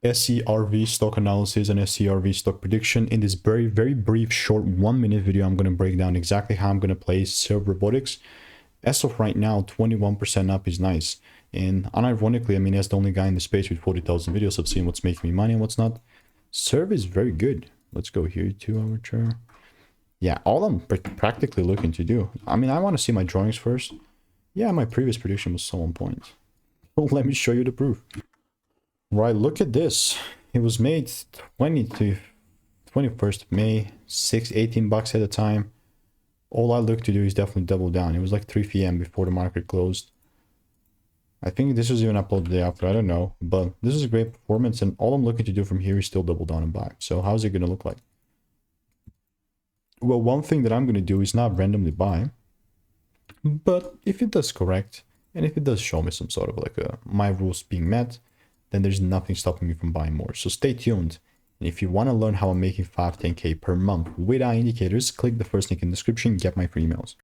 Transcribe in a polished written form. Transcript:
SERV stock analysis and SERV stock prediction. In this very, very brief, short 1-minute video, I'm going to break down exactly how I'm going to play SERV Robotics. As of right now, 21% up is nice. And unironically, I mean, as the only guy in the space with 40,000 videos of seeing what's making me money and what's not, SERV is very good. Let's go here, 2-hour chart. Yeah, all I'm practically looking to do. I mean, I want to see my drawings first. Yeah, my previous prediction was so on point. Let me show you the proof. Right, look at this. It was made 21st of May, 18 bucks at a time. All I look to do is definitely double down. It was like 3 p.m. before the market closed. I think this was even uploaded the day after, I don't know. But this is a great performance, and all I'm looking to do from here is still double down and buy. So how's it going to look like? Well, one thing that I'm going to do is not randomly buy. But if it does correct, and if it does show me some sort of like my rules being met, then there's nothing stopping me from buying more. So stay tuned. And if you want to learn how I'm making 5-10K per month without indicators, click the first link in the description, get my free emails.